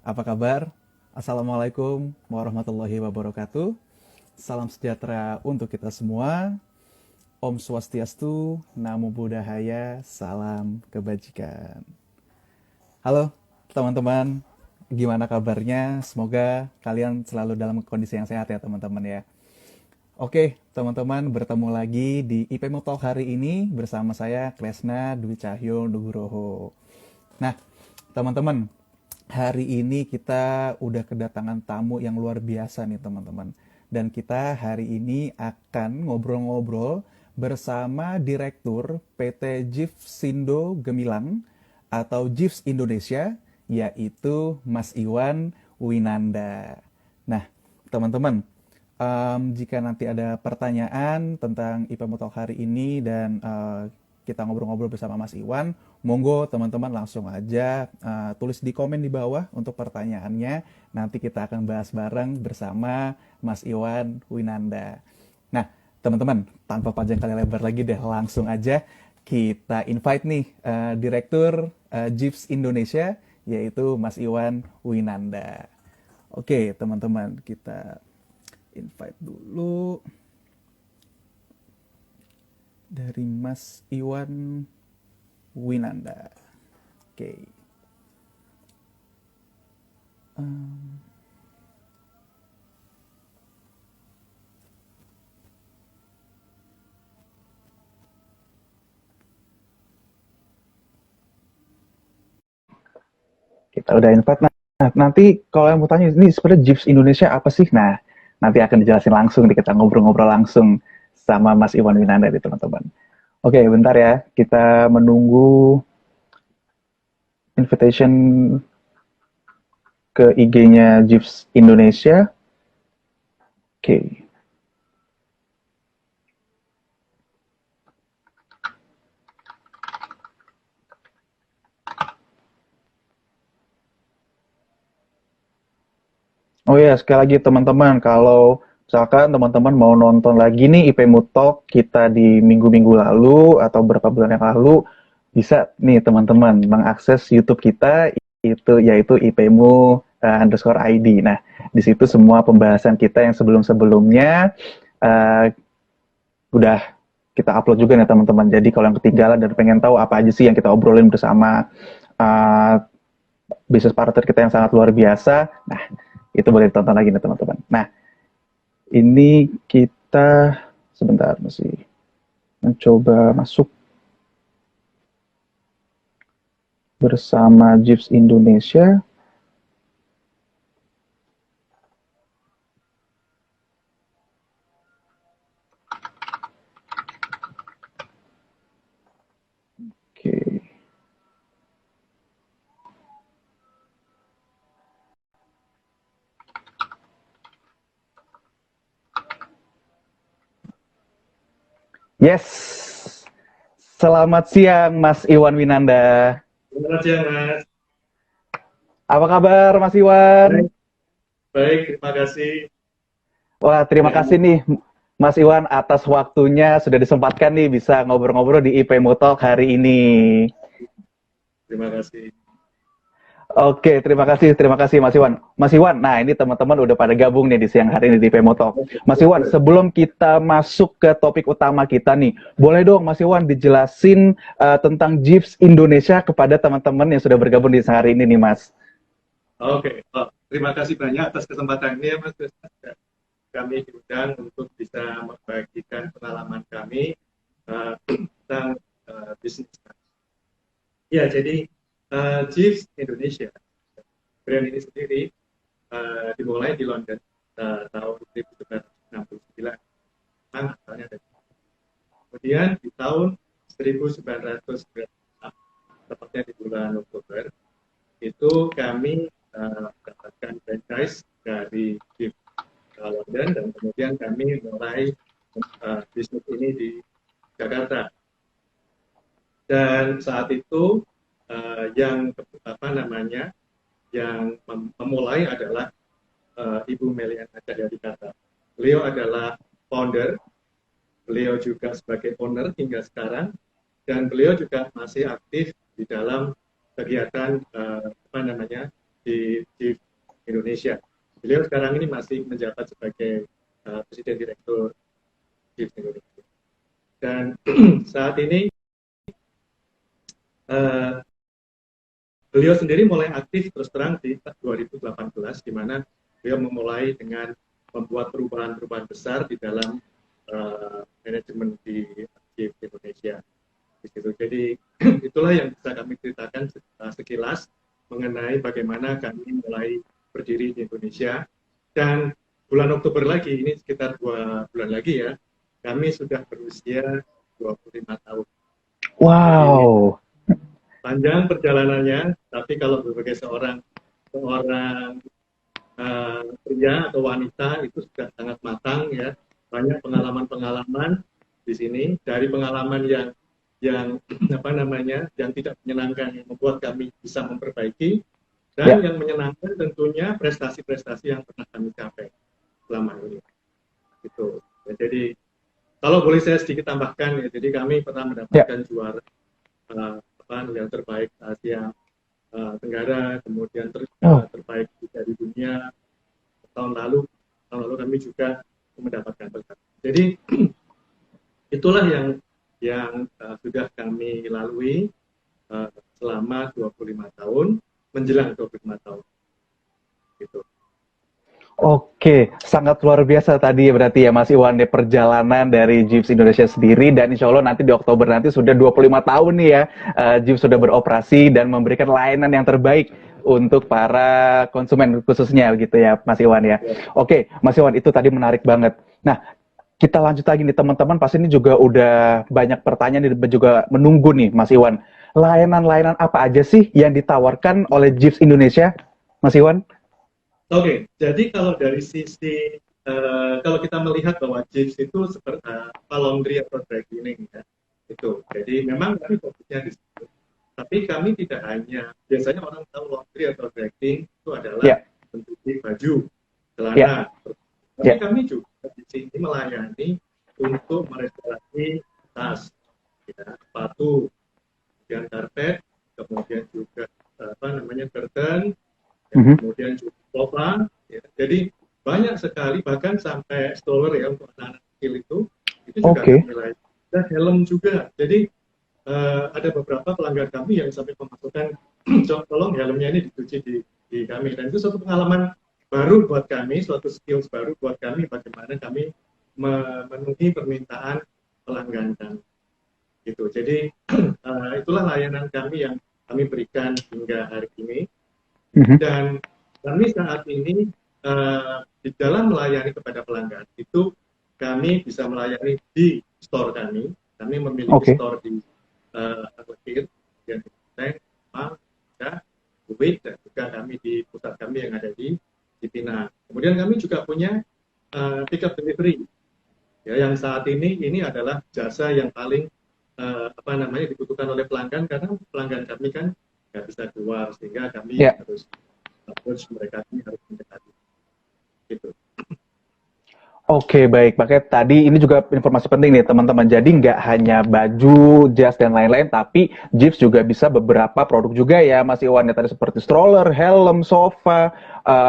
Apa kabar? Assalamualaikum warahmatullahi wabarakatuh. Salam sejahtera untuk kita semua. Om Swastiastu, Namo Buddhaya, salam kebajikan. Halo teman-teman, gimana kabarnya? Semoga kalian selalu dalam kondisi yang sehat ya teman-teman ya. Oke, teman-teman, bertemu lagi di IPM Talk hari ini bersama saya Kresna Dwi Cahyo Nugroho. Nah, teman-teman, hari ini kita udah kedatangan tamu yang luar biasa nih, teman-teman. Dan kita hari ini akan ngobrol-ngobrol bersama Direktur PT Giftsindo Gemilang atau GIFS Indonesia, yaitu Mas Iwan Winanda. Nah, teman-teman, jika nanti ada pertanyaan tentang IPM Talk hari ini dan kita ngobrol-ngobrol bersama Mas Iwan, monggo teman-teman langsung aja tulis di komen di bawah untuk pertanyaannya. Nanti kita akan bahas bareng bersama Mas Iwan Winanda. Nah, teman-teman, tanpa panjang kali lebar lagi deh, langsung aja kita invite nih Direktur GIFS Indonesia, yaitu Mas Iwan Winanda. Oke, teman-teman, kita invite dulu dari Mas Iwan Winanda. Oke. Um, kita udah invite. Nah, nanti kalau yang mau tanya ini sebenarnya GIFS Indonesia apa sih? Nah, nanti akan dijelasin langsung nih, kita ngobrol-ngobrol langsung sama Mas Iwan Winanda nih teman-teman. Oke, bentar ya. Kita menunggu invitation ke IG-nya GIFS Indonesia. Oke. Oh ya, sekali lagi teman-teman, kalau misalkan teman-teman mau nonton lagi nih IPmu Talk kita di minggu-minggu lalu atau beberapa bulan yang lalu, bisa nih teman-teman mengakses YouTube kita itu yaitu IPmu underscore ID. Nah, di situ semua pembahasan kita yang sebelum-sebelumnya uh, udah kita upload juga nih teman-teman. Jadi kalau yang ketinggalan dan pengen tahu apa aja sih yang kita obrolin bersama uh, bisnis partner kita yang sangat luar biasa, nah itu boleh ditonton lagi nih teman-teman. Nah, ini kita sebentar masih mencoba masuk bersama GIFS Indonesia. Oke. Yes. Selamat siang Mas Iwan Winanda. Selamat siang, Mas. Apa kabar Mas Iwan? Baik, baik, terima kasih. Wah, terima Dan kasih nih Mas Iwan atas waktunya sudah disempatkan nih bisa ngobrol-ngobrol di IP Motalk hari ini. terima kasih. Oke, terima kasih Mas Iwan. Mas Iwan, nah ini teman-teman udah pada gabung nih di siang hari ini di Pemoto. Mas Iwan, sebelum kita masuk ke topik utama kita nih, boleh dong Mas Iwan dijelasin tentang GIFS Indonesia kepada teman-teman yang sudah bergabung di siang hari ini nih Mas. Oke, terima kasih banyak atas kesempatan ini ya, Mas. Kami diundang untuk bisa membagikan pengalaman kami tentang bisnis. Ya, jadi Jeeves Indonesia, brand ini sendiri dimulai di London tahun 1969. Memang asalnya dari kemudian di tahun 1996, tepatnya di bulan Oktober, itu kami mendapatkan franchise dari Gift London dan kemudian kami mulai bisnis ini di Jakarta. Dan saat itu yang apa namanya yang memulai adalah Ibu Meliana Cahyadikata. Beliau adalah founder, beliau juga sebagai owner hingga sekarang, dan beliau juga masih aktif di dalam kegiatan apa namanya di Indonesia. Beliau sekarang ini masih menjabat sebagai Presiden Direktur Jeeves Indonesia. Dan saat ini beliau sendiri mulai aktif terus terang di 2018, di mana beliau memulai dengan membuat perubahan-perubahan besar di dalam manajemen di Indonesia. Jadi itulah yang bisa kami ceritakan sekilas mengenai bagaimana kami mulai berdiri di Indonesia. Dan bulan Oktober lagi, ini sekitar 2 bulan lagi ya, kami sudah berusia 25 tahun. Wow. Jadi, panjang perjalanannya, tapi kalau sebagai seorang pria atau wanita itu sudah sangat matang ya, banyak pengalaman-pengalaman di sini, dari pengalaman yang yang tidak menyenangkan yang membuat kami bisa memperbaiki, dan yang menyenangkan tentunya prestasi-prestasi yang pernah kami capai selama ini. Gitu. Ya, jadi kalau boleh saya sedikit tambahkan ya, jadi kami pernah mendapatkan juara yang terbaik Asia Tenggara, kemudian terbaik juga di dunia tahun lalu kami juga mendapatkan prestasi. Jadi itulah yang sudah kami lalui selama 25 tahun, menjelang 25 tahun. Gitu. Oke, sangat luar biasa tadi berarti ya Mas Iwan ya, perjalanan dari Jeeves Indonesia sendiri, dan insya Allah nanti di Oktober nanti sudah 25 tahun nih ya Jeeves sudah beroperasi dan memberikan layanan yang terbaik untuk para konsumen khususnya gitu ya Mas Iwan ya. Oke, Mas Iwan, itu tadi menarik banget. Nah, kita lanjut lagi nih teman-teman, pasti ini juga udah banyak pertanyaan dan juga menunggu nih Mas Iwan. Layanan-layanan apa aja sih yang ditawarkan oleh Jeeves Indonesia, Mas Iwan? Oke, jadi kalau dari sisi kalau kita melihat bahwa Jeeves itu seperti laundry atau dry cleaning ya, itu. Jadi memang kami fokusnya di situ. Tapi kami tidak hanya, biasanya orang tahu laundry atau dry cleaning itu adalah mencuci baju, celana. Tapi kami juga di sini melayani untuk merestorasi tas, ya, sepatu, kemudian karpet, kemudian juga curtain, kemudian juga sofa, ya. Jadi banyak sekali, bahkan sampai stroller ya untuk anak-anak kecil itu juga kami layani. Dan helm juga. Jadi ada beberapa pelanggan kami yang sampai memasukkan tolong helmnya ini dicuci di kami, dan itu suatu pengalaman baru buat kami, suatu skills baru buat kami bagaimana kami memenuhi permintaan pelanggan kami. Gitu. Jadi itulah layanan kami yang kami berikan hingga hari ini. Dan kami saat ini di dalam melayani kepada pelanggan itu kami bisa melayani di store kami. Kami memiliki store di Aglekir, kemudian di Tank, Pang, Kuwait, dan juga kami di pusat kami yang ada di Pinang. Kemudian kami juga punya pick up delivery, ya, yang saat ini adalah jasa yang paling dibutuhkan oleh pelanggan, karena pelanggan kami kan nggak bisa keluar, sehingga kami harus mereka ini harus mendekati. Gitu. Oke, baik. Makanya tadi ini juga informasi penting nih teman-teman. Jadi nggak hanya baju, jas, dan lain-lain, tapi Jeeves juga bisa beberapa produk juga ya Mas Iwan. Ya, tadi seperti stroller, helm, sofa,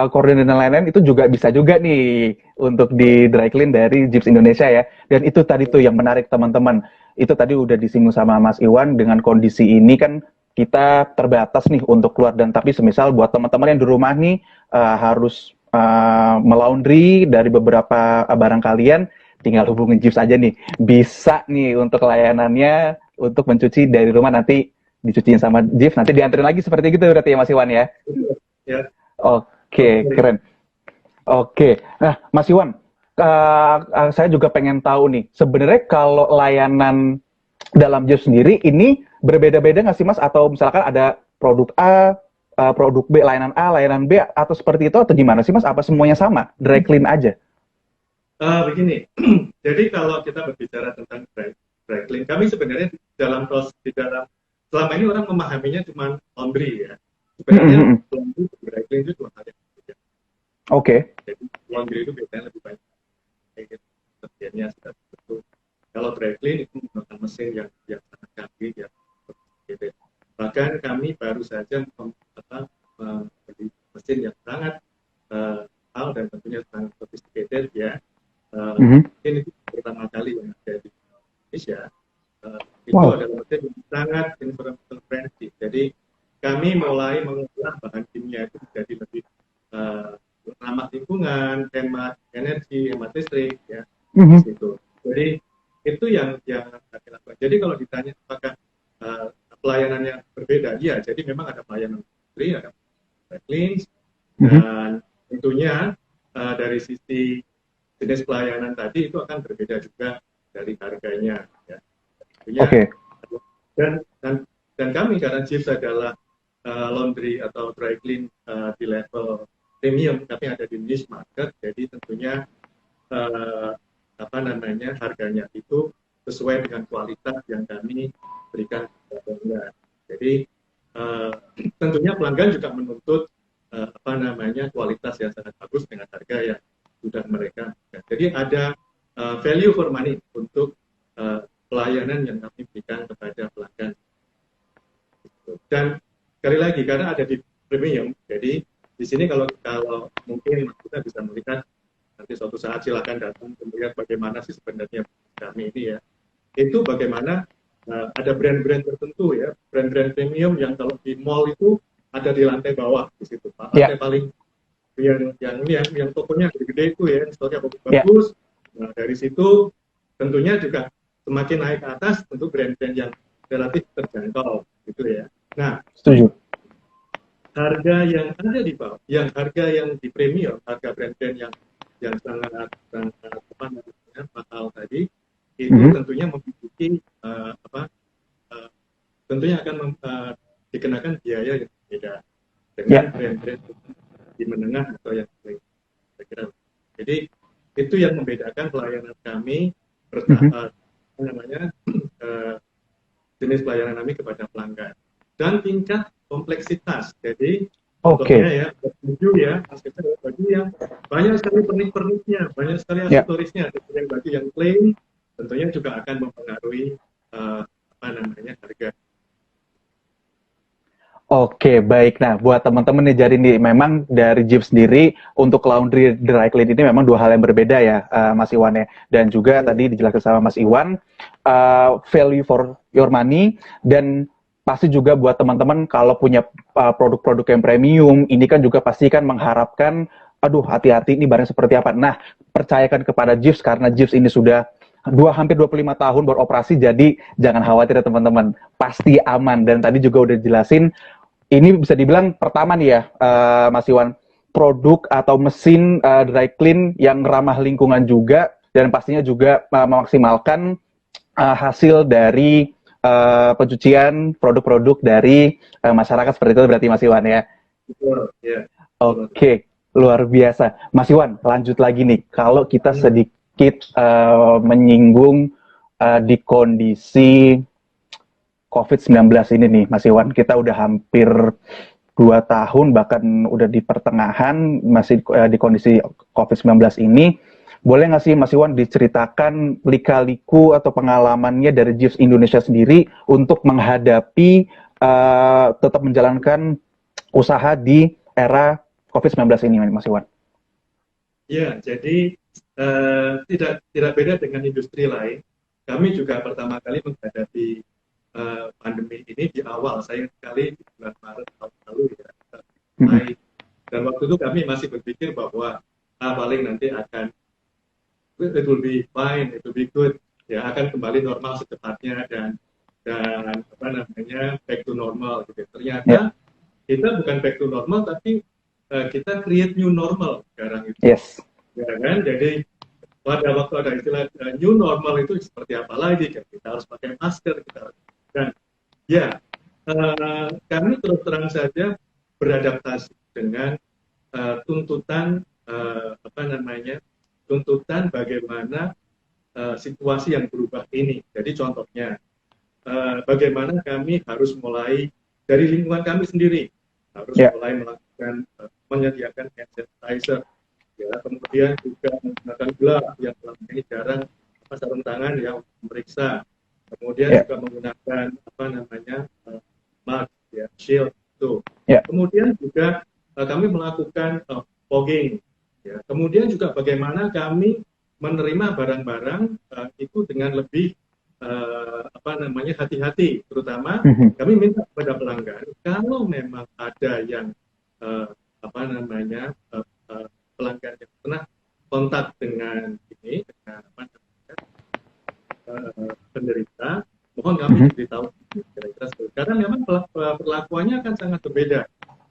korden, dan lain-lain itu juga bisa juga nih untuk di dry clean dari Jeeves Indonesia ya. Dan itu tadi tuh yang menarik teman-teman. Itu tadi udah disinggung sama Mas Iwan, dengan kondisi ini kan kita terbatas nih untuk keluar, dan tapi semisal buat teman-teman yang di rumah nih harus melaundry dari beberapa barang kalian, tinggal hubungin Jeeves aja nih, bisa nih untuk layanannya untuk mencuci dari rumah, nanti dicuciin sama Jeeves, nanti dianterin lagi seperti gitu berarti ya Mas Iwan ya? Ya. Oke, keren. Oke, nah Mas Iwan, saya juga pengen tahu nih, sebenarnya kalau layanan dalam Jeeves sendiri ini berbeda-beda nggak sih Mas? Atau misalkan ada produk A, produk B, layanan A, layanan B, atau seperti itu, atau gimana sih Mas? Apa semuanya sama? Dry clean aja? Begini, jadi kalau kita berbicara tentang dry clean, kami sebenarnya dalam selama ini orang memahaminya cuma laundry ya. Sebenarnya laundry dan dry clean itu dua hal yang berbeda. Oke. Jadi laundry itu biasanya lebih banyak terjadinya sudah betul. Kalau dry clean itu menggunakan mesin yang sangat canggih ya. Bahkan kami baru saja Life ya, Mhm. mungkin itu pertama kali yang ada di Indonesia. Itu Wow. adalah mesin yang sangat environmental friendly. Jadi kami mulai mengolah bahan kimia itu menjadi lebih ramah lingkungan, hemat energi, hemat listrik, ya di Mhm. situ. Jadi itu yang kami lakukan. Jadi kalau ditanya apakah pelayanan yang berbeda, iya. Jadi memang ada pelayanan industri, ada clean, Mhm. dan tentunya dari sisi jenis pelayanan tadi itu akan berbeda juga dari harganya. Ya. Tentunya Oke. dan kami karena Jeeves adalah laundry atau dry clean di level premium, kami ada di niche market, jadi tentunya harganya itu sesuai dengan kualitas yang kami berikan kepada pelanggan. Jadi tentunya pelanggan juga menuntut kualitas yang sangat bagus dengan harga yang sudah mereka. Jadi ada value for money untuk pelayanan yang kami berikan kepada pelanggan. Dan sekali lagi karena ada di premium, jadi di sini kalau mungkin kita bisa melihat nanti suatu saat silakan datang untuk melihat bagaimana sih sebenarnya kami ini ya. Itu bagaimana ada brand-brand tertentu ya, brand-brand premium yang kalau di mall itu ada di lantai bawah di situ, Pak. Ya. Lantai paling yang tokonya gede-gede itu ya, stoknya Ya. bagus-bagus. Nah, dari situ tentunya juga semakin naik ke atas tentu brand-brand yang relatif terjangkau gitu ya. Nah, Setuju. harga yang ada di bawah, harga yang di premium, harga brand-brand yang sangat mahal tadi, itu tentunya memiliki tentunya akan dikenakan biaya yang berbeda dengan brand-brand di menengah atau yang lain. Jadi itu yang membedakan pelayanan kami jenis pelayanan kami kepada pelanggan dan tingkat kompleksitas. Jadi contohnya ya baju ya, baju yang banyak sekali pernik-perniknya, banyak sekali aksesorisnya. Yang baju yang plain tentunya juga akan mempengaruhi harga. Oke, baik. Nah, buat teman-teman nih Jari nih, memang dari Jeep sendiri untuk laundry dry clean ini memang dua hal yang berbeda ya, Mas Iwan ya. Dan juga tadi dijelaskan sama Mas Iwan, value for your money, dan pasti juga buat teman-teman kalau punya produk-produk yang premium, ini kan juga pasti kan mengharapkan, aduh hati-hati ini barang seperti apa. Nah, percayakan kepada Jeep karena Jeep ini sudah hampir 25 tahun beroperasi, jadi jangan khawatir ya teman-teman, pasti aman. Dan tadi juga udah jelasin, ini bisa dibilang pertama nih ya, Mas Iwan, produk atau mesin dry clean yang ramah lingkungan juga, dan pastinya juga memaksimalkan hasil dari pencucian produk-produk dari masyarakat, seperti itu berarti Mas Iwan ya. Betul, ya. Oke, luar biasa. Mas Iwan, lanjut lagi nih. Kalau kita sedikit menyinggung di kondisi COVID-19 ini nih, Mas Iwan, kita udah hampir 2 tahun, bahkan udah di pertengahan, masih di kondisi COVID-19 ini. Boleh nggak sih Mas Iwan diceritakan lika-liku atau pengalamannya dari Jeeves Indonesia sendiri untuk menghadapi, tetap menjalankan usaha di era COVID-19 ini, Mas Iwan? Ya, jadi tidak beda dengan industri lain. Kami juga pertama kali menghadapi pandemi ini di awal, saya sekali di bulan Maret tahun lalu ya, dan waktu itu kami masih berpikir bahwa paling nanti it will be fine, it will be good, ya akan kembali normal secepatnya dan back to normal gitu. Ternyata kita bukan back to normal, tapi kita create new normal sekarang itu. Yes. Ya kan? Jadi pada waktu ada istilah new normal itu seperti apa lagi? Kita harus pakai masker, dan ya kami terus terang saja beradaptasi dengan tuntutan tuntutan bagaimana situasi yang berubah ini. Jadi contohnya bagaimana kami harus mulai dari lingkungan kami sendiri, harus mulai melakukan menyediakan hand sanitizer, ya, kemudian juga menggunakan glove yang selama ini jarang, sarung tangan yang memeriksa, kemudian juga menggunakan mask, ya, shield itu. Kemudian juga kami melakukan fogging, Ya. Kemudian juga bagaimana kami menerima barang-barang itu dengan lebih hati-hati, terutama Mhm. kami minta kepada pelanggan kalau memang ada yang uh, pelanggan yang pernah kontak dengan ini dengan penderita, mohon kami Mhm. diberitahu kira-kira seperti itu. Karena memang perlakuannya akan sangat berbeda.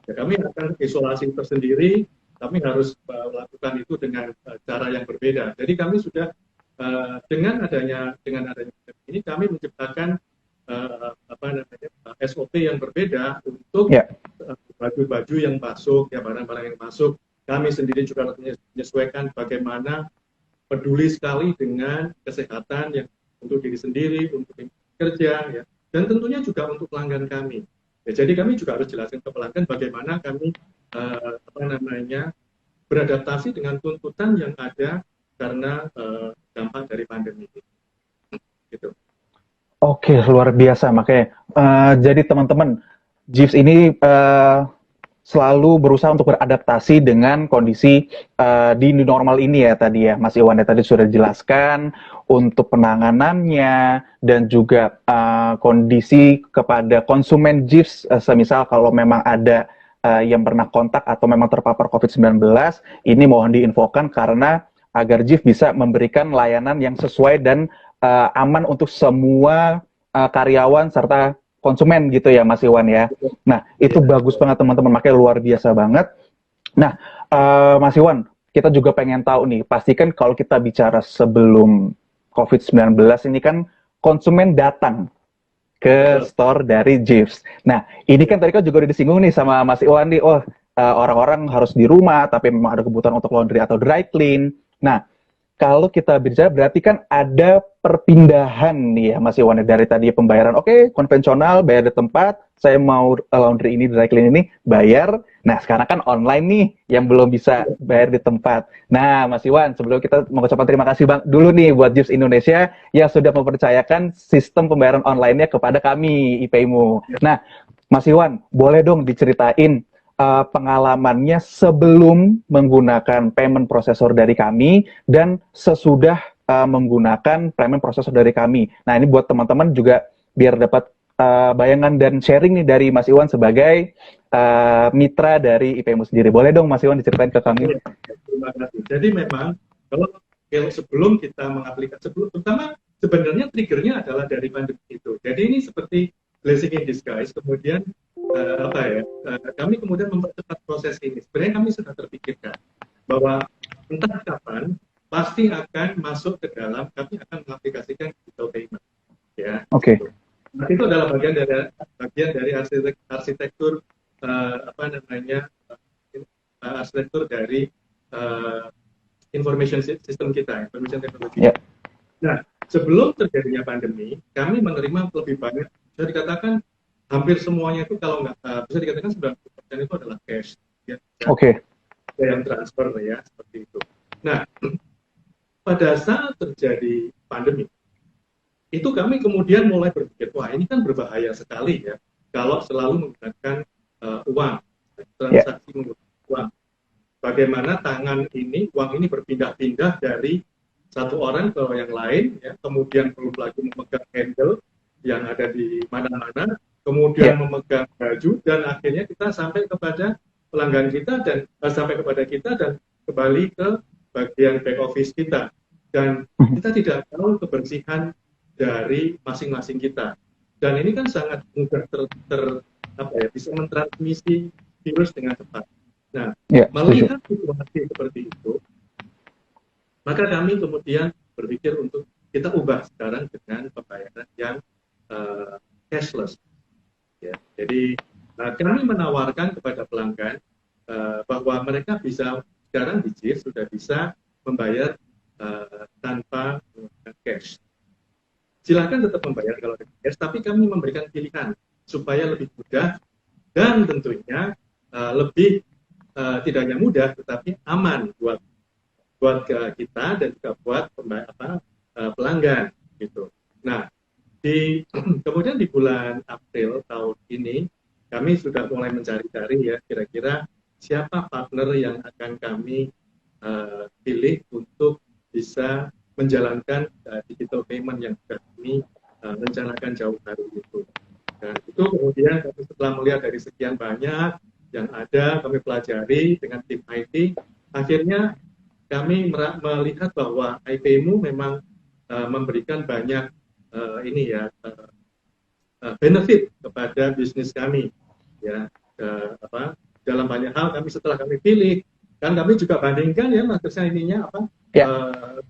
Ya, kami akan isolasi tersendiri, kami harus melakukan itu dengan cara yang berbeda. Jadi kami sudah dengan adanya ini kami menciptakan SOP yang berbeda untuk Ya. baju-baju yang masuk, ya barang-barang yang masuk. Kami sendiri juga menyesuaikan bagaimana peduli sekali dengan kesehatan yang untuk diri sendiri, untuk kerja, ya, dan tentunya juga untuk pelanggan kami. Ya, jadi kami juga harus jelaskan ke pelanggan bagaimana kami beradaptasi dengan tuntutan yang ada karena dampak dari pandemi ini. Gitu. Oke, luar biasa. Makanya, jadi teman-teman, Jeeves ini selalu berusaha untuk beradaptasi dengan kondisi di new normal ini ya tadi ya, Mas Iwan ya tadi sudah dijelaskan untuk penanganannya dan juga kondisi kepada konsumen Jeeves, semisal kalau memang ada yang pernah kontak atau memang terpapar COVID-19, ini mohon diinfokan karena agar Jeeves bisa memberikan layanan yang sesuai dan aman untuk semua karyawan serta konsumen gitu ya Mas Iwan ya. Nah itu bagus banget teman-teman, makanya luar biasa banget. Nah Mas Iwan, kita juga pengen tahu nih, pastikan kalau kita bicara sebelum COVID-19 ini kan konsumen datang ke Betul. store dari Jeeves. Nah, ini kan tadi kan juga udah disinggung nih sama Mas Iwan nih, orang-orang harus di rumah, tapi memang ada kebutuhan untuk laundry atau dry clean. Nah, kalau kita bicara berarti kan ada perpindahan nih ya Mas Iwan dari tadi pembayaran oke, konvensional bayar di tempat, saya mau laundry ini dry clean ini bayar. Nah sekarang kan online nih yang belum bisa bayar di tempat. Nah Mas Iwan sebelum kita mengucapkan terima kasih bang dulu nih buat Jeeves Indonesia yang sudah mempercayakan sistem pembayaran online-nya kepada kami IPmu. Nah Mas Iwan boleh dong diceritain pengalamannya sebelum menggunakan payment processor dari kami dan sesudah menggunakan payment processor dari kami. Nah ini buat teman-teman juga biar dapat bayangan dan sharing nih dari Mas Iwan sebagai mitra dari IPmu sendiri. Boleh dong Mas Iwan diceritain ke kami? Terima kasih. Jadi memang kalau sebelum kita mengaplikasikan, pertama sebenarnya triggernya adalah dari pandemi itu. Jadi ini seperti blessing in disguise. Kemudian kami kemudian mempercepat proses ini. Sebenarnya kami sudah terpikirkan bahwa entah kapan pasti akan masuk ke dalam, kami akan mengaplikasikan digital payment. Ya. Oke. Nah, itu adalah bagian dari arsitektur arsitektur dari information system kita, information technology. Yeah. Nah, sebelum terjadinya pandemi, kami menerima lebih banyak, bisa dikatakan hampir semuanya itu kalau nggak bisa dikatakan 90% itu adalah cash. Ya. Oke. Yang transfer ya, seperti itu. Nah, pada saat terjadi pandemi, itu kami kemudian mulai berpikir, wah ini kan berbahaya sekali ya, kalau selalu menggunakan uang, transaksi menggunakan uang. Bagaimana uang ini berpindah-pindah dari satu orang ke yang lain, ya, kemudian belum lagi memegang handle yang ada di mana-mana, kemudian memegang baju, dan akhirnya kita sampai kepada pelanggan kita dan sampai kepada kita dan kembali ke bagian back office kita, dan kita tidak tahu kebersihan dari masing-masing kita. Dan ini kan sangat mudah bisa mentransmisi virus dengan cepat. Nah, melihat situasi seperti itu, maka kami kemudian berpikir untuk kita ubah sekarang dengan pembayaran yang cashless. Ya, jadi kami menawarkan kepada pelanggan bahwa mereka bisa sekarang di Jeeves sudah bisa membayar tanpa menggunakan cash. Silakan tetap membayar kalau ada cash, tapi kami memberikan pilihan supaya lebih mudah dan tentunya lebih tidak hanya mudah tetapi aman buat kita dan juga buat pelanggan gitu. Nah, kemudian di bulan April tahun ini kami sudah mulai mencari-cari ya kira-kira siapa partner yang akan kami menjalankan digital payment yang sudah kami rencanakan jauh hari itu. Dan itu kemudian kami setelah melihat dari sekian banyak yang ada, kami pelajari dengan tim IT, akhirnya kami melihat bahwa IPmu memang memberikan banyak benefit kepada bisnis kami, ya. Dalam banyak hal setelah kami pilih, kan kami juga bandingkan ya maksudnya ininya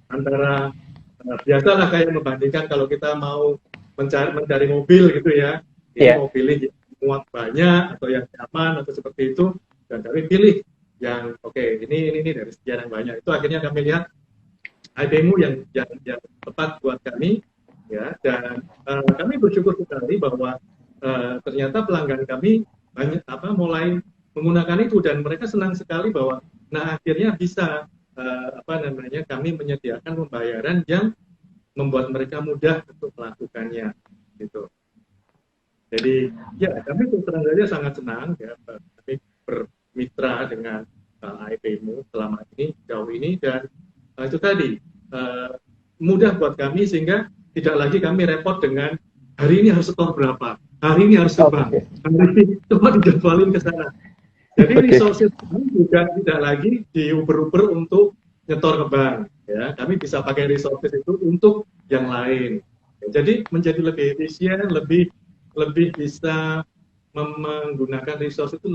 antara biasalah kayak membandingkan kalau kita mau mencari mobil gitu ya, ini mau pilih yang muat banyak atau yang nyaman atau seperti itu, dan kami pilih yang ini dari sekian yang banyak. Itu akhirnya kami lihat IPmu yang tepat buat kami, ya. Dan kami bersyukur sekali bahwa ternyata pelanggan kami banyak mulai menggunakan itu, dan mereka senang sekali bahwa akhirnya bisa kami menyediakan pembayaran yang membuat mereka mudah untuk melakukannya, gitu. Jadi ya kami terus terang saja sangat senang ya kami bermitra dengan IPmu selama ini jauh ini, dan itu tadi mudah buat kami sehingga tidak lagi kami repot dengan hari ini harus setor berapa, hari ini harus ke bank, hari ini coba dijadwalin ke sana. Jadi resources kami juga tidak lagi diuber-uber untuk nyetor ke bank, ya. Kami bisa pakai resources itu untuk yang lain. Jadi menjadi lebih efisien, lebih bisa menggunakan resource itu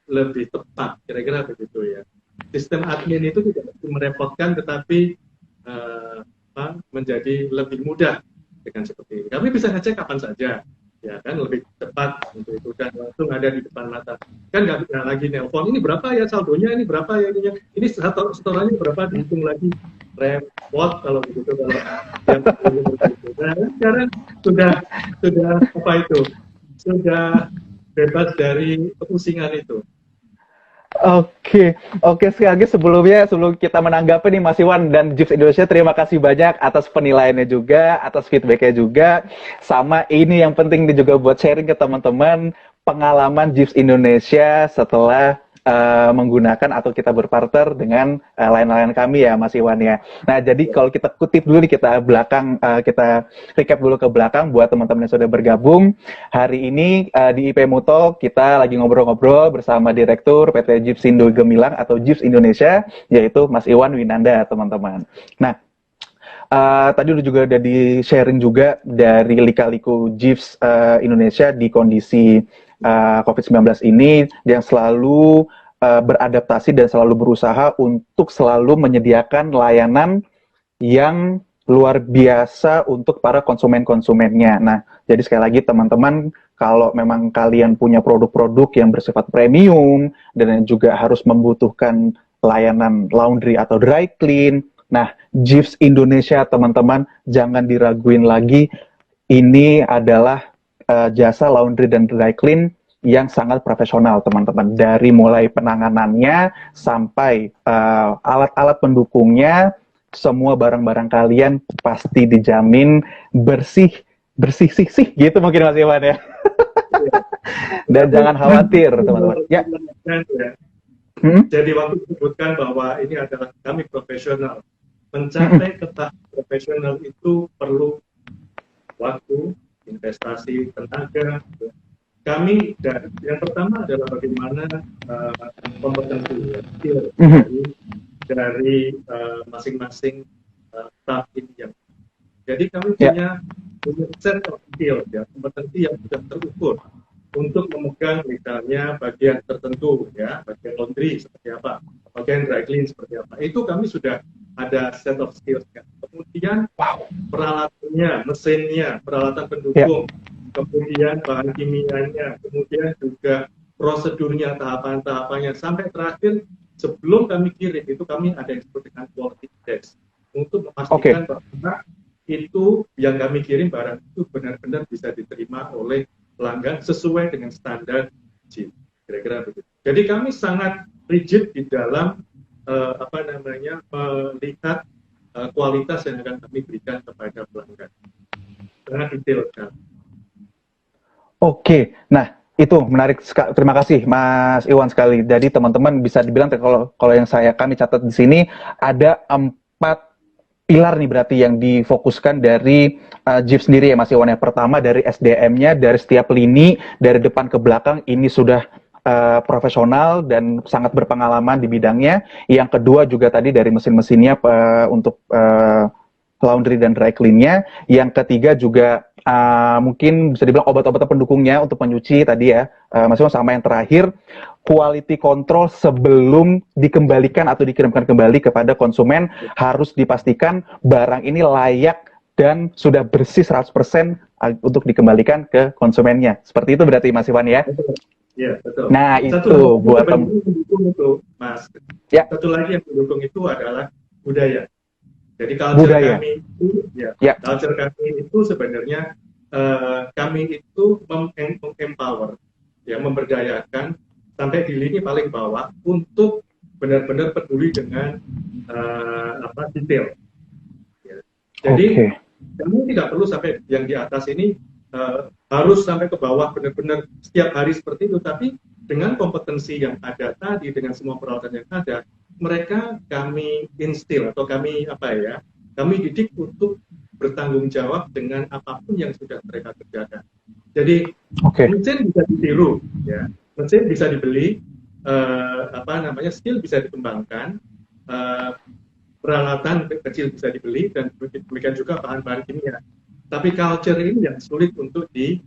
lebih tepat, kira-kira begitu ya. Sistem admin itu tidak merepotkan, tetapi menjadi lebih mudah dengan seperti ini. Kami bisa ngecek kapan saja, ya kan, lebih cepat untuk itu, dan langsung ada di depan mata. Kan nggak lagi nelpon, ini berapa ya saldonya, ini berapa ya ininya, ini setorannya berapa, dihitung lagi, repot kalau begitu, kalau yang begitu. Nah, sekarang sudah sudah bebas dari kepusingan itu. Oke, sekali lagi sebelum kita menanggapi nih Mas Iwan dan Jeeves Indonesia, terima kasih banyak atas penilaiannya juga, atas feedbacknya juga, sama ini yang penting nih juga buat sharing ke teman-teman pengalaman Jeeves Indonesia setelah menggunakan atau kita berpartner dengan lain-lain kami ya Mas Iwan ya. Nah jadi kalau kita kutip dulu nih, kita recap dulu ke belakang buat teman-teman yang sudah bergabung. Hari ini di IPmu Talk kita lagi ngobrol-ngobrol bersama Direktur PT Jeeves Indo Gemilang atau Jeeves Indonesia, yaitu Mas Iwan Winanda teman-teman. Nah tadi juga udah di sharing juga dari lika-liku Jeeves Indonesia di kondisi COVID-19 ini, yang selalu beradaptasi dan selalu berusaha untuk selalu menyediakan layanan yang luar biasa untuk para konsumen-konsumennya. Nah, jadi sekali lagi teman-teman, kalau memang kalian punya produk-produk yang bersifat premium dan juga harus membutuhkan layanan laundry atau dry clean, nah, Jeeves Indonesia teman-teman jangan diraguin lagi, ini adalah jasa laundry dan dry clean yang sangat profesional teman-teman, dari mulai penanganannya sampai alat-alat pendukungnya, semua barang-barang kalian pasti dijamin bersih gitu mungkin Mas Iwan ya. Dan jangan khawatir teman-teman ya. Jadi waktu disebutkan bahwa ini adalah kami profesional, mencapai ke tahap profesional itu perlu waktu, investasi, tenaga. Kami, dan yang pertama adalah bagaimana kompetensi dari masing-masing staff ini yang. Jadi kami punya set of skill, ya, kompetensi yang sudah terukur untuk memegang misalnya bagian tertentu, ya, bagian laundry seperti apa, bagian dry clean seperti apa. Itu kami sudah ada set of skills. Kemudian peralatannya, mesinnya, peralatan pendukung, kemudian bahan kimianya, kemudian juga prosedurnya, tahapan-tahapannya, sampai terakhir sebelum kami kirim itu kami ada yang disebut dengan quality test untuk memastikan bahwa itu yang kami kirim barang itu benar-benar bisa diterima oleh pelanggan sesuai dengan standar Jeeves, kira-kira begitu. Jadi kami sangat rigid di dalam melihat kualitas yang akan kami berikan kepada pelanggan. Sangat detail kan. Oke, nah itu menarik sekali. Terima kasih Mas Iwan sekali. Jadi teman-teman bisa dibilang kalau yang kami catat di sini ada 4 pilar nih berarti yang difokuskan dari Jeep sendiri ya Mas Iwan. Yang pertama dari SDM-nya, dari setiap lini, dari depan ke belakang ini sudah profesional dan sangat berpengalaman di bidangnya. Yang kedua juga tadi dari mesin-mesinnya untuk laundry dan dry clean-nya. Yang ketiga juga mungkin bisa dibilang obat-obatan pendukungnya untuk menyuci tadi ya, Mas Iwan. Sama yang terakhir, quality control sebelum dikembalikan atau dikirimkan kembali kepada konsumen harus dipastikan barang ini layak dan sudah bersih 100% untuk dikembalikan ke konsumennya. Seperti itu berarti Mas Iwan ya? Iya, betul. Nah, Satu itu buat mendukung itu, Mas. Ya. Satu lagi yang mendukung itu adalah budaya. Jadi Budaya. culture kami itu sebenarnya kami itu empower, ya, memberdayakan sampai di lini paling bawah untuk benar-benar peduli dengan detail. Ya. Jadi kami tidak perlu sampai yang di atas ini harus sampai ke bawah benar-benar setiap hari seperti itu, tapi dengan kompetensi yang ada tadi, dengan semua peralatan yang ada, mereka kami instill atau kami didik untuk bertanggung jawab dengan apapun yang sudah mereka kerjakan. Jadi mesin bisa ditiru, ya, mesin bisa dibeli, skill bisa dikembangkan, peralatan kecil bisa dibeli, dan demikian juga bahan-bahan kimia. Tapi culture ini yang sulit untuk di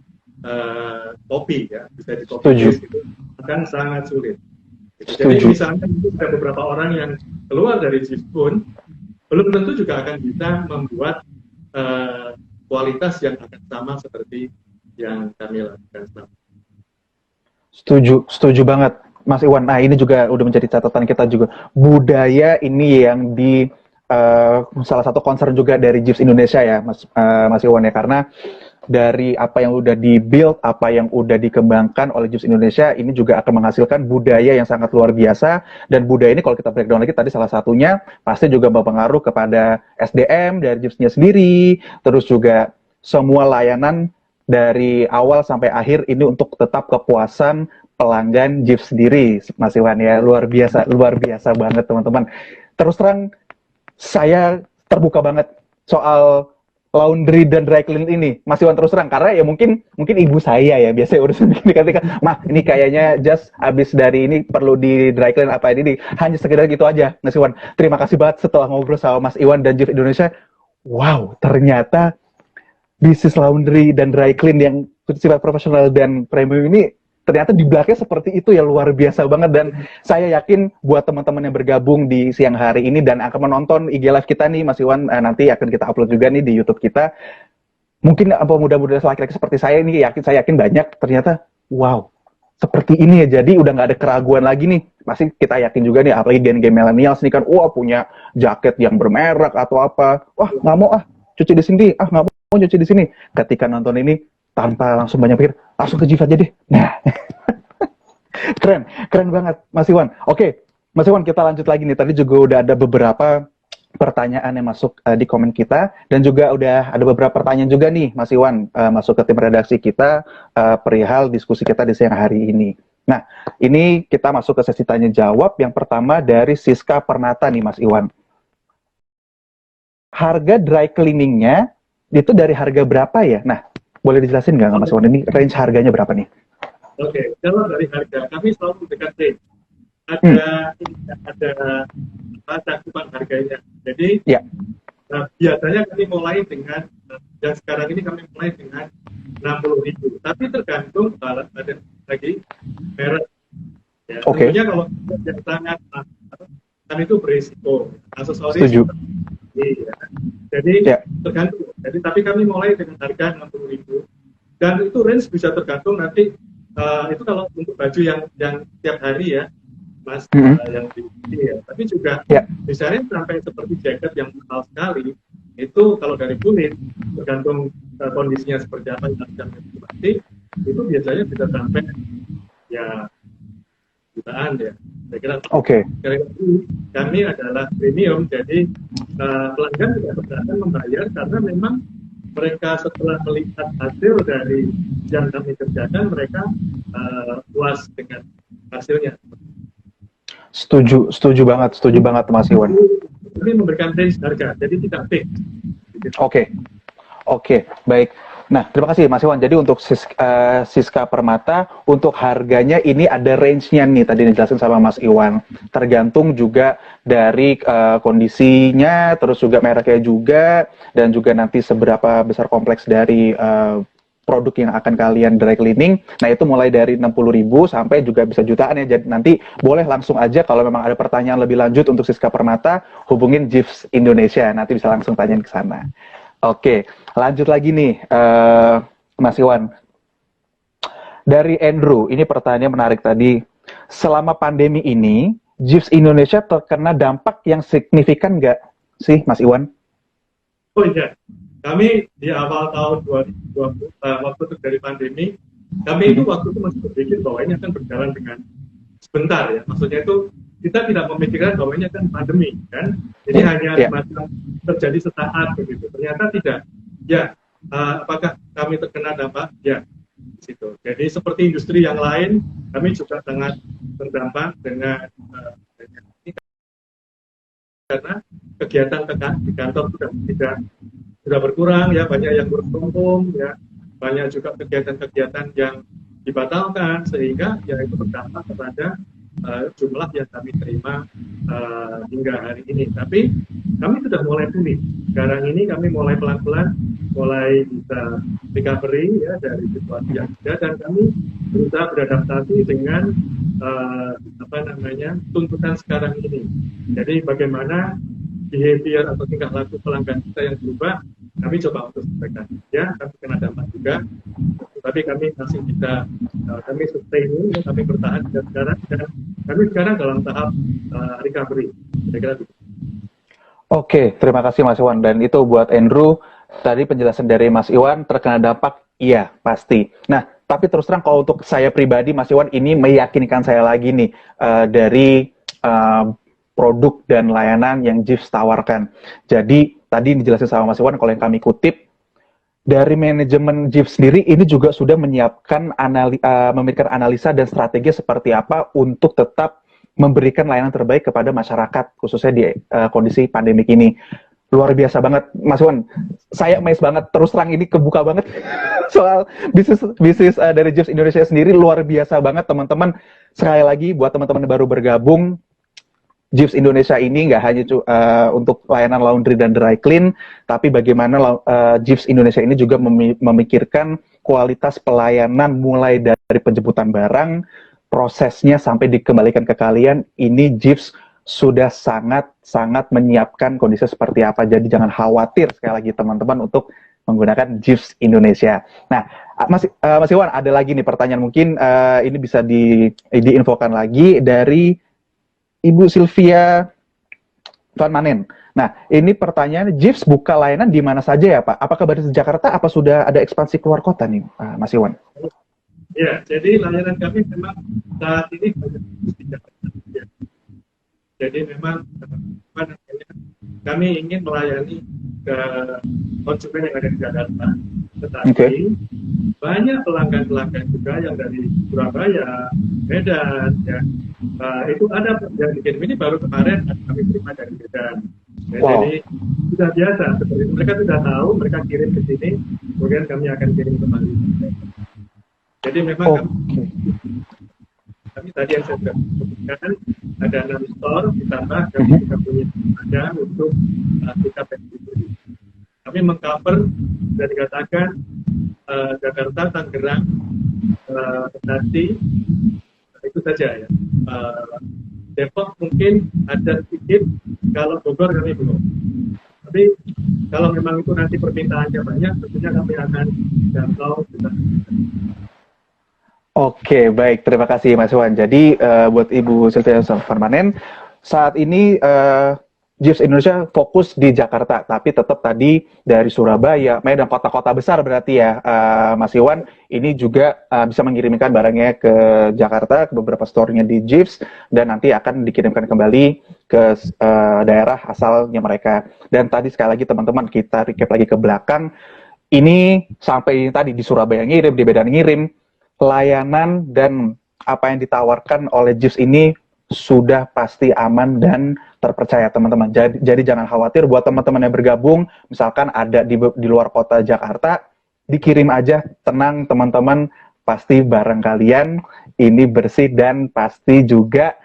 copy, ya, bisa di copy paste itu akan sangat sulit. Jadi misalnya ada beberapa orang yang keluar dari Jeep pun belum tentu juga akan bisa membuat kualitas yang akan sama seperti yang kami lakukan selama. Setuju banget Mas Iwan. Nah, ini juga udah menjadi catatan kita juga. Budaya ini yang di salah satu concern juga dari Jeep Indonesia ya, Mas Iwan ya, karena dari apa yang udah di-build, apa yang udah dikembangkan oleh Jeep Indonesia, ini juga akan menghasilkan budaya yang sangat luar biasa. Dan budaya ini kalau kita breakdown lagi tadi salah satunya pasti juga berpengaruh kepada SDM dari Jeep-nya sendiri, terus juga semua layanan dari awal sampai akhir ini untuk tetap kepuasan pelanggan Jeep sendiri, Mas Iwan ya. Luar biasa banget teman-teman. Terus terang saya terbuka banget soal laundry dan dry clean ini, Mas Iwan, terus terang, karena ya mungkin ibu saya ya biasanya urusan ketika mah ini kayaknya just abis dari ini perlu di dry clean apa ini hanya sekedar gitu aja, Mas Iwan. Terima kasih banget setelah ngobrol sama Mas Iwan dan Jeep Indonesia. Wow, ternyata bisnis laundry dan dry clean yang bersifat profesional dan premium ini ternyata di belakangnya seperti itu ya, luar biasa banget. Dan saya yakin buat teman-teman yang bergabung di siang hari ini dan akan menonton IG live kita nih, Mas Iwan, nanti akan kita upload juga nih di YouTube kita. Mungkin pemuda-pemuda laki-laki seperti saya ini, saya yakin banyak ternyata, wow, seperti ini ya. Jadi udah nggak ada keraguan lagi nih. Pasti kita yakin juga nih, apalagi gen-gen millennials nih kan, wah punya jaket yang bermerek atau apa, wah nggak mau cuci di sini, nggak mau cuci di sini. Ketika nonton ini, tanpa langsung banyak pikir, langsung ke Jeep aja deh. Nah, keren banget, Mas Iwan. Oke, Mas Iwan, kita lanjut lagi nih. Tadi juga udah ada beberapa pertanyaan yang masuk di komen kita, dan juga udah ada beberapa pertanyaan juga nih, Mas Iwan, masuk ke tim redaksi kita perihal diskusi kita di siang hari ini. Nah, ini kita masuk ke sesi tanya jawab. Yang pertama dari Siska Pernata nih, Mas Iwan. Harga dry cleaningnya itu dari harga berapa ya? Nah, boleh dijelasin nggak Mas Iwan, ini range harganya berapa nih? Oke, kalau dari harga, kami selalu memberikan range. Ada cakupan harganya. Jadi, biasanya kami mulai dengan, dan sekarang ini kami mulai dengan 60.000. Tapi tergantung, ada lagi merek. Ya, tentunya kalau yang sangat kan itu berisiko. Aksesoris. Setuju. Ya. Jadi tergantung. Jadi tapi kami mulai dengan harga 60.000 dan itu range bisa tergantung nanti itu kalau untuk baju yang tiap hari ya, Mas, yang ya. Tapi juga misalnya sampai seperti jaket yang mahal sekali itu kalau dari kulit tergantung kondisinya seperti apa yang pasti itu biasanya bisa sampai ya jutaan ya. Saya kira kami adalah premium, jadi pelanggan tidak akan membayar karena memang mereka setelah melihat hasil dari yang kami kerjakan mereka puas dengan hasilnya. Setuju banget Mas Iwan. kami memberikan range harga, jadi tidak fix. Gitu. Oke, baik. Nah, terima kasih Mas Iwan. Jadi untuk Siska Permata, untuk harganya ini ada range-nya nih, tadi dijelasin sama Mas Iwan. Tergantung juga dari kondisinya, terus juga mereknya juga, dan juga nanti seberapa besar kompleks dari produk yang akan kalian dry cleaning. Nah, itu mulai dari 60.000 sampai juga bisa jutaan ya. Jadi nanti boleh langsung aja kalau memang ada pertanyaan lebih lanjut untuk Siska Permata, hubungin Gifts Indonesia. Nanti bisa langsung tanyain ke sana. Oke, lanjut lagi nih, Mas Iwan. Dari Andrew, ini pertanyaan menarik tadi. Selama pandemi ini, Gifts Indonesia terkena dampak yang signifikan nggak sih, Mas Iwan? Oh iya, kami di awal tahun 2020, waktu terjadi pandemi, kami itu waktu itu masih berpikir bahwa ini akan berjalan dengan sebentar ya. Maksudnya itu kita tidak memikirkan bahwa ini akan pandemi kan. Jadi hanya semacam terjadi sesaat begitu. Ternyata tidak. Ya, apakah kami terkena dampak? Ya, di situ. Jadi seperti industri yang lain, kami juga sangat terdampak dengan karena kegiatan di kantor sudah berkurang ya, banyak yang berkumpul ya, banyak juga kegiatan-kegiatan yang dibatalkan, sehingga ya itu berdampak kepada jumlah yang kami terima hingga hari ini. Tapi kami sudah mulai pulih. Sekarang ini kami mulai pelan-pelan mulai bisa recovery ya dari situasi yang ada, dan kami berusaha beradaptasi dengan tuntutan sekarang ini. Jadi bagaimana behavior atau tingkah laku pelanggan kita yang berubah, kami coba untuk sampaikan. Ya, kami kena dampak juga, tapi kami masih bisa, kami sustain, kami bertahan sekarang, dan kami sekarang dalam tahap recovery. Kira-kira begitu. Oke, terima kasih Mas Iwan. Dan itu buat Andrew, tadi penjelasan dari Mas Iwan, terkena dampak, iya, pasti. Nah, tapi terus terang kalau untuk saya pribadi, Mas Iwan, ini meyakinkan saya lagi nih, dari produk dan layanan yang Gifts tawarkan. Jadi, tadi dijelasin sama Mas Iwan, kalau yang kami kutip, dari manajemen Gifts sendiri, ini juga sudah menyiapkan, memberikan analisa dan strategi seperti apa untuk tetap memberikan layanan terbaik kepada masyarakat, khususnya di kondisi pandemik ini. Luar biasa banget, Mas Iwan. Saya amazed banget, terus terang ini kebuka banget soal bisnis dari Gifts Indonesia sendiri, luar biasa banget, teman-teman. Sekali lagi, buat teman-teman yang baru bergabung, Gifts Indonesia ini nggak hanya untuk layanan laundry dan dry clean, tapi bagaimana Gifts Indonesia ini juga memikirkan kualitas pelayanan mulai dari penjemputan barang, prosesnya sampai dikembalikan ke kalian. Ini Gifts sudah sangat menyiapkan kondisi seperti apa. Jadi jangan khawatir sekali lagi teman-teman untuk menggunakan Gifts Indonesia. Nah, Mas Iwan, ada lagi nih pertanyaan, mungkin ini bisa diinfokan lagi dari Ibu Sylvia Van Manen. Nah, ini pertanyaan, Gifts buka layanan di mana saja ya Pak? Apakah baru di Jakarta, apa sudah ada ekspansi keluar kota nih Mas Iwan? Ya, jadi layanan kami memang saat ini banyak di Jakarta. Ya. Jadi memang kami ingin melayani ke konsumen yang ada di Jakarta, tetapi banyak pelanggan-pelanggan juga yang dari Surabaya, Medan, ya. Itu ada yang dikirim ini baru kemarin kami terima dari Medan. Ya, jadi sudah biasa seperti itu. Mereka sudah tahu, mereka kirim ke sini, kemudian kami akan kirim kembali. Jadi memang kami tadi yang saya sudah sebutkan, ada 6 store, ditambah kami juga punya ada untuk kita distribusi. Kami mengcover, sudah dikatakan, Jakarta, Tangerang, Bekasi, itu saja ya. Depok mungkin ada sedikit, kalau Bogor kami belum. Tapi kalau memang itu nanti permintaannya banyak, tentunya kami akan jangkau kita. Oke, baik. Terima kasih Mas Iwan. Jadi buat Ibu Sylvia Permanen, saat ini Gifts Indonesia fokus di Jakarta, tapi tetap tadi dari Surabaya, Medan, kota-kota besar berarti ya Mas Iwan, ini juga bisa mengirimkan barangnya ke Jakarta, ke beberapa store-nya di Gifts, dan nanti akan dikirimkan kembali ke daerah asalnya mereka. Dan tadi sekali lagi teman-teman, kita recap lagi ke belakang, ini sampai tadi di Surabaya ngirim, di Medan ngirim, layanan dan apa yang ditawarkan oleh Gifts ini sudah pasti aman dan terpercaya teman-teman. Jadi jangan khawatir buat teman-teman yang bergabung, misalkan ada di luar kota Jakarta, dikirim aja, tenang teman-teman, pasti barang kalian ini bersih dan pasti juga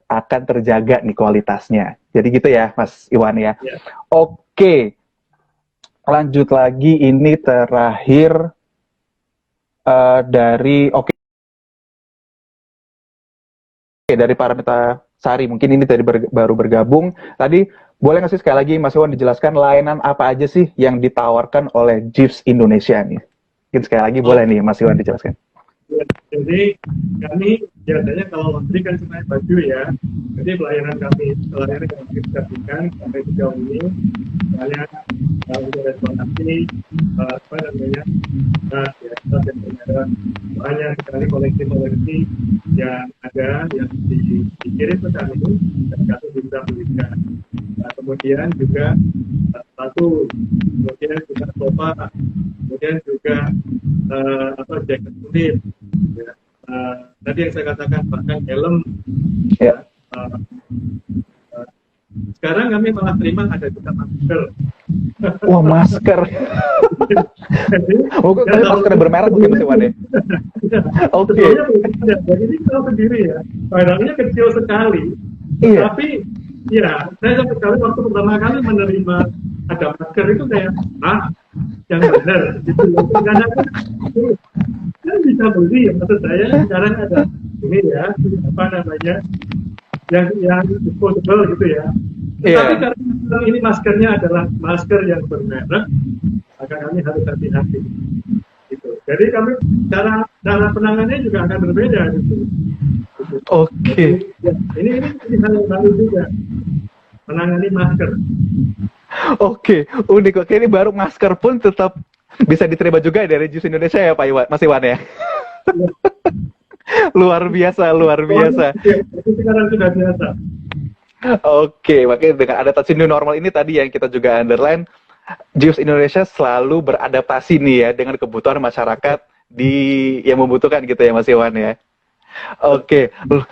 akan terjaga nih kualitasnya. Jadi gitu ya Mas Iwan ya. Ya. Oke, lanjut lagi, ini terakhir dari dari Paramita Sari, mungkin ini tadi baru bergabung. Tadi boleh nggak sih sekali lagi Mas Iwan dijelaskan layanan apa aja sih yang ditawarkan oleh Jeeves Indonesia nih? Mungkin sekali lagi boleh nih Mas Iwan dijelaskan. Ya, jadi kami biasanya kalau laundry kan cuma baju ya. Jadi pelayanan yang kita berikan sampai sejauh ini, misalnya untuk restorasi, apa namanya, ya, dan ada banyak sekali koleksi-koleksi yang ada yang dikirim ke kami dan kami bisa berikan. Nah, kemudian juga sepatu, kemudian juga sofa, kemudian juga jaket kulit. Ya. Tadi yang saya katakan bahkan helm. Ya. Sekarang kami malah terima ada juga masker. Wah, masker. Oh, tapi masker bermerek mungkin Mas Iwan ya? Oke. Jadi ini kita sendiri ya, barangnya kecil sekali. Iya. Tapi ya, saya sampai sekali waktu pertama kali menerima ada masker itu kayak, yang benar. Gitu. Karena kan bisa beli, maksud saya sekarang ada ini ya, apa namanya, yang disposable gitu ya. Tapi karena ini maskernya adalah masker yang bermerek, maka kami harus hati-hati. Gitu. Jadi kami cara penanganannya juga akan berbeda gitu. Oke. Ya, ini hal yang baru juga menangani masker. Oke, unik. Oke, ini baru masker pun tetap bisa diterima juga dari Jeeves Indonesia ya Pak Iwan, Mas Iwan ya. Luar biasa. Itu sekarang sudah biasa. Oke, makanya dengan adaptasi new normal ini tadi yang kita juga underline, Jeeves Indonesia selalu beradaptasi nih ya dengan kebutuhan masyarakat yang membutuhkan gitu ya Mas Iwan ya. Oke,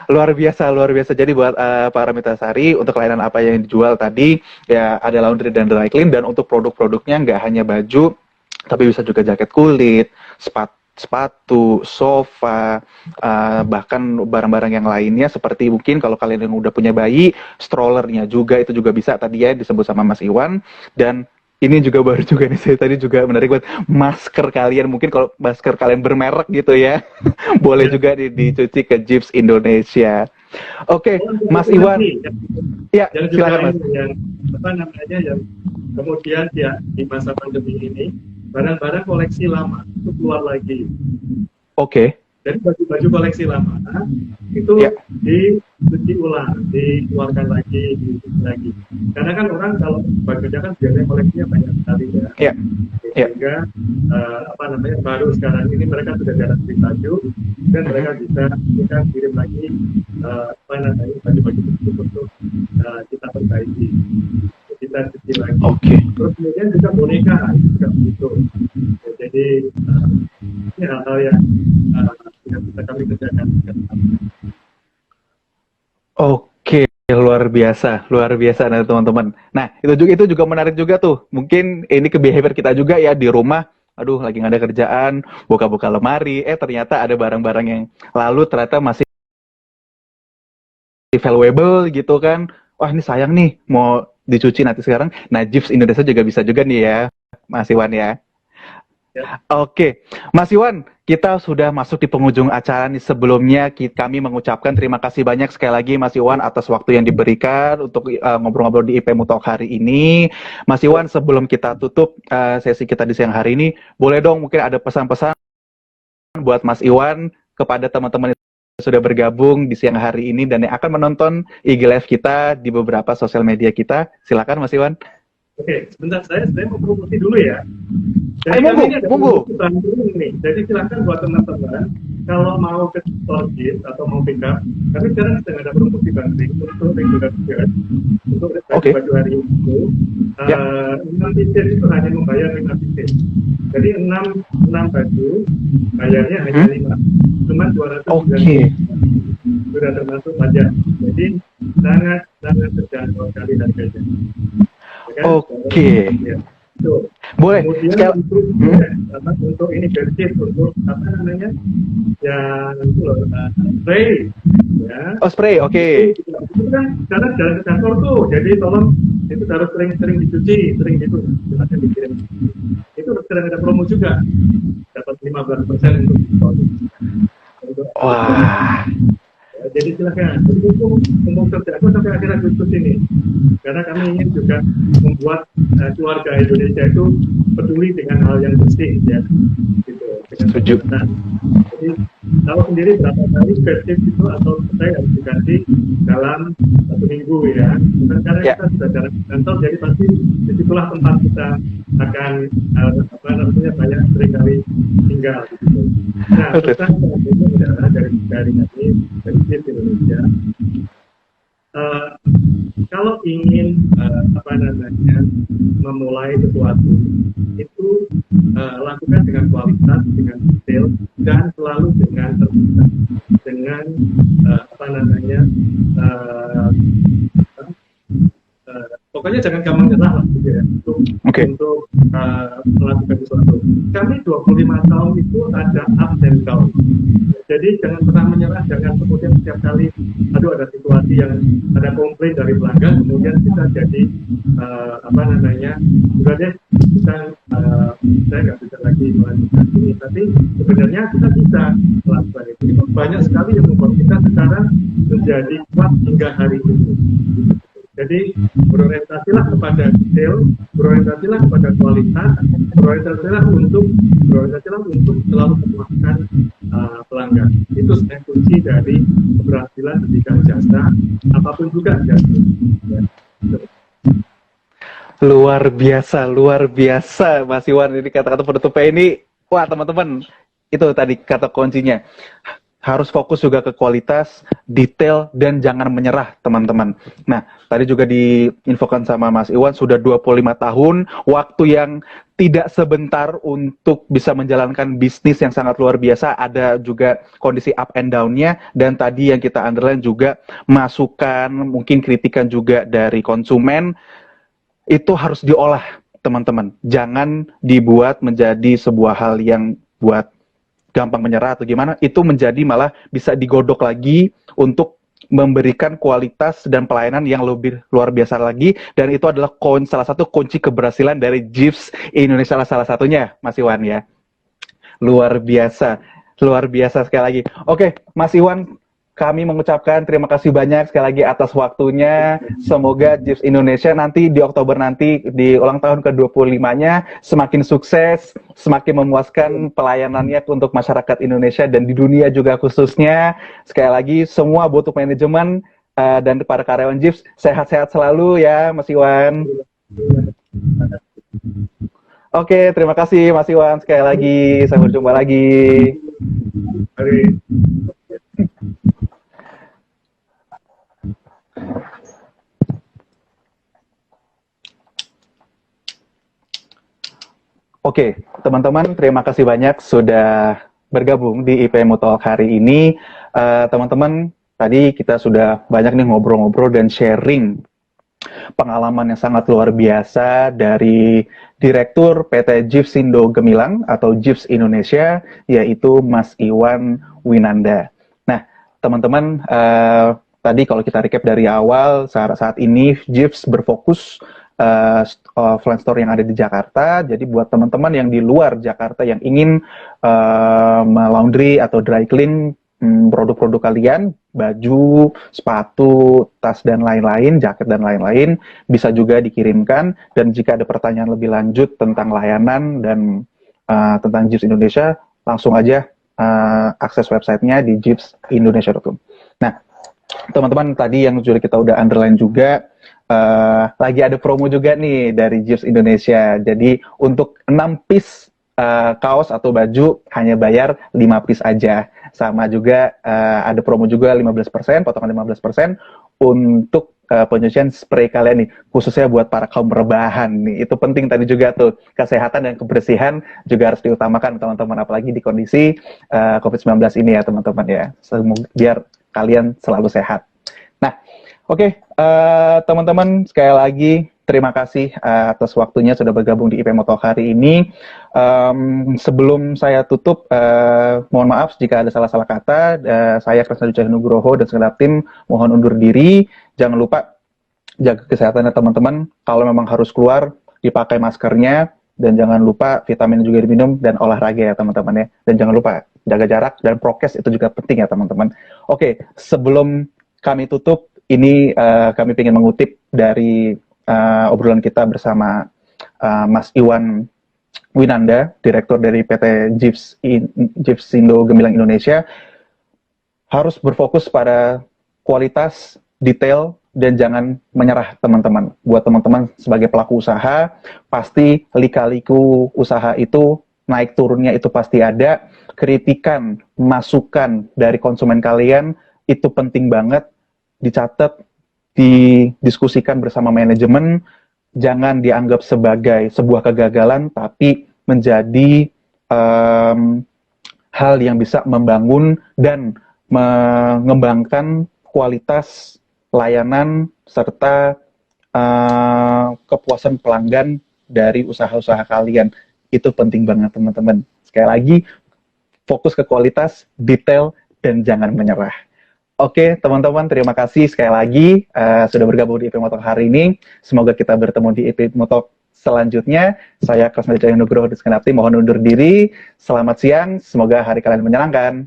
luar biasa. Jadi buat Paramita Sari, untuk layanan apa yang dijual tadi ya ada laundry dan dry clean, dan untuk produk-produknya nggak hanya baju, tapi bisa juga jaket kulit, sepatu, sofa, bahkan barang-barang yang lainnya seperti mungkin kalau kalian yang udah punya bayi, strollernya juga itu juga bisa tadi ya disebut sama Mas Iwan. Dan ini juga baru juga nih, saya tadi juga menarik buat masker kalian, mungkin kalau masker kalian bermerek gitu ya, boleh juga dicuci ke Jeeves Indonesia. Oke, Mas Iwan. Ya, silakan Mas. Yang apa namanya yang kemudian ya di masa pandemi ini barang-barang koleksi lama itu keluar lagi. Oke. Jadi baju-baju koleksi lama itu dicuci ulang, dikeluarkan lagi, dicuci lagi. Karena kan orang kalau bajunya kan biasanya koleksinya banyak sekali ya. Sehingga apa namanya baru sekarang ini mereka sudah jarang beli baju dan mereka bisa kirim lagi apa namanya baju-baju itu untuk kita perbaiki. Kita cuci lagi. Terus kemudian juga boneka itu juga begitu. Jadi ini hal-hal yang bisa kami kerjakan. Oke, luar biasa nah teman-teman. Nah itu juga menarik juga tuh. Mungkin ini ke behavior kita juga ya di rumah. Aduh, lagi nggak ada kerjaan, buka-buka lemari, ternyata ada barang-barang yang lalu ternyata masih valuable gitu kan. Wah, ini sayang nih, mau dicuci nanti sekarang. Nah, Jeeves Indonesia juga bisa juga nih ya, Mas Iwan ya. Oke, Mas Iwan, kita sudah masuk di penghujung acara nih. Sebelumnya kami mengucapkan terima kasih banyak sekali lagi Mas Iwan atas waktu yang diberikan untuk ngobrol-ngobrol di IPmu Talk hari ini. Mas Iwan, sebelum kita tutup sesi kita di siang hari ini, boleh dong mungkin ada pesan-pesan buat Mas Iwan kepada teman-teman yang sudah bergabung di siang hari ini dan yang akan menonton IG Live kita di beberapa sosial media kita. Silakan Mas Iwan. Oke, sebentar saya mau promosi dulu ya. Jadi monggo. Jadi silakan buat teman-teman kalau mau ke Logis atau mau pick up, tapi sekarang sedang ada promosi banding untuk regular shirt untuk baju hari itu. 6 pieces itu hanya membayar 5 pieces. Jadi 6 baju bayarnya hanya 5, cuma 200. sudah termasuk pajak. Jadi sangat sangat terjangkau sekali harganya. Ya kan? Oke. Ya. Tuh. Boleh. Kemudian untuk ini bensin untuk apa namanya yang itu loh spray ya. Oh, spray, oke. Itu kan sekarang jalan ke kantor tuh, jadi tolong itu harus sering-sering dicuci, sering gitu, silakan dikirim. Itu sedang ada promo juga, dapat 15% untuk diskon. Wah. Ya, jadi silakan. Jadi itu umum kerja aku sampai akhir Agustus ini, karena kami ingin juga membuat keluarga Indonesia itu peduli dengan hal yang bersih ya, gitu. Setuju. Jadi tahu sendiri berapa kali bensin itu atau spray harus diganti dalam 1 minggu ya. Bukan karena kita sudah jalan ke kantor, jadi pasti disitulah tempat kita akan apa namanya banyak seringkali tinggal gitu. Nah, pesan ini adalah dari kami dari Jeep Indonesia. Kalau ingin apa namanya memulai sesuatu itu lakukan dengan kualitas, dengan detail, dan selalu dengan terbuka, dengan apa namanya pokoknya jangan gampang nyerah lah gitu ya untuk melakukan sesuatu. Kami 25 tahun itu ada up and down. Jadi jangan pernah menyerah, jangan kemudian setiap kali ada situasi yang ada komplain dari pelanggan, kemudian kita jadi apa namanya udah deh kita saya nggak bisa lagi melanjutkan ini, tapi sebenarnya kita bisa melakukan itu banyak sekali yang membuat kita sekarang menjadi kuat hingga hari ini. Jadi berorientasilah kepada detail, berorientasilah kepada kualitas, berorientasilah untuk selalu memuaskan pelanggan. Itu sebenarnya kunci dari keberhasilan memberikan jasa apapun juga jasa. Ya. Luar biasa Mas Iwan, ini kata-kata penutupnya ini. Wah teman-teman, itu tadi kata kuncinya. Harus fokus juga ke kualitas, detail, dan jangan menyerah, teman-teman. Nah, tadi juga diinfokan sama Mas Iwan, sudah 25 tahun, waktu yang tidak sebentar untuk bisa menjalankan bisnis yang sangat luar biasa, ada juga kondisi up and down-nya, dan tadi yang kita underline juga, masukan, mungkin kritikan juga dari konsumen, itu harus diolah, teman-teman. Jangan dibuat menjadi sebuah hal yang buat gampang menyerah atau gimana, itu menjadi malah bisa digodok lagi untuk memberikan kualitas dan pelayanan yang lebih luar biasa lagi, dan itu adalah salah satu kunci keberhasilan dari Jeeps Indonesia salah satunya, Mas Iwan ya. Luar biasa sekali lagi. Oke, Mas Iwan, kami mengucapkan terima kasih banyak sekali lagi atas waktunya. Semoga Jeeps Indonesia nanti di Oktober nanti di ulang tahun ke-25-nya semakin sukses, semakin memuaskan pelayanannya untuk masyarakat Indonesia dan di dunia juga khususnya. Sekali lagi semua butuh manajemen dan para karyawan Jeeps sehat-sehat selalu ya Mas Iwan. Oke, terima kasih Mas Iwan sekali lagi. Sampai jumpa lagi. Oke, teman-teman, terima kasih banyak sudah bergabung di IPM Talk hari ini. Teman-teman, tadi kita sudah banyak nih ngobrol-ngobrol dan sharing pengalaman yang sangat luar biasa dari Direktur PT Jeeps Indo Gemilang atau Jeeps Indonesia, yaitu Mas Iwan Winanda. Nah, teman-teman, tadi kalau kita recap dari awal, saat ini Jeeps berfokus offline store yang ada di Jakarta. Jadi buat teman-teman yang di luar Jakarta yang ingin melaundry atau dry clean produk-produk kalian, baju, sepatu, tas dan lain-lain, jaket dan lain-lain, bisa juga dikirimkan. Dan jika ada pertanyaan lebih lanjut tentang layanan dan tentang Jeeps Indonesia, langsung aja akses websitenya di jeepsindonesia.com. Nah, teman-teman, tadi yang kita udah underline juga, lagi ada promo juga nih dari Jeeps Indonesia. Jadi untuk 6 piece kaos atau baju hanya bayar 5 piece aja. Sama juga ada promo juga 15%, potongan 15% untuk penyucian spray kalian nih, khususnya buat para kaum rebahan nih. Itu penting tadi juga tuh, kesehatan dan kebersihan juga harus diutamakan teman-teman, apalagi di kondisi COVID-19 ini ya teman-teman ya. Semoga biar kalian selalu sehat. Nah, oke, teman-teman, sekali lagi terima kasih atas waktunya sudah bergabung di IP Moto hari ini. Sebelum saya tutup, mohon maaf jika ada salah-salah kata. Saya Kresna Ducaya Nugroho dan segenap tim mohon undur diri. Jangan lupa jaga kesehatannya teman-teman. Kalau memang harus keluar, dipakai maskernya, dan jangan lupa vitamin juga diminum dan olahraga ya teman-teman ya. Dan jangan lupa jaga jarak dan prokes itu juga penting ya teman-teman. Oke, sebelum kami tutup, ini kami ingin mengutip dari obrolan kita bersama Mas Iwan Winanda, Direktur dari PT Giftsindo Gemilang Indonesia. Harus berfokus pada kualitas, detail, dan jangan menyerah teman-teman. Buat teman-teman sebagai pelaku usaha, pasti lika-liku usaha itu naik turunnya itu pasti ada. Kritikan, masukan dari konsumen kalian itu penting banget, dicatat, didiskusikan bersama manajemen, jangan dianggap sebagai sebuah kegagalan, tapi menjadi hal yang bisa membangun dan mengembangkan kualitas layanan serta kepuasan pelanggan dari usaha-usaha kalian. Itu penting banget teman-teman. Sekali lagi, fokus ke kualitas, detail, dan jangan menyerah. Oke teman-teman, terima kasih sekali lagi sudah bergabung di IP Moto hari ini. Semoga kita bertemu di IP Moto selanjutnya. Saya Kresna Ducaya Nugroho dan segenap tim mohon undur diri. Selamat siang, semoga hari kalian menyenangkan.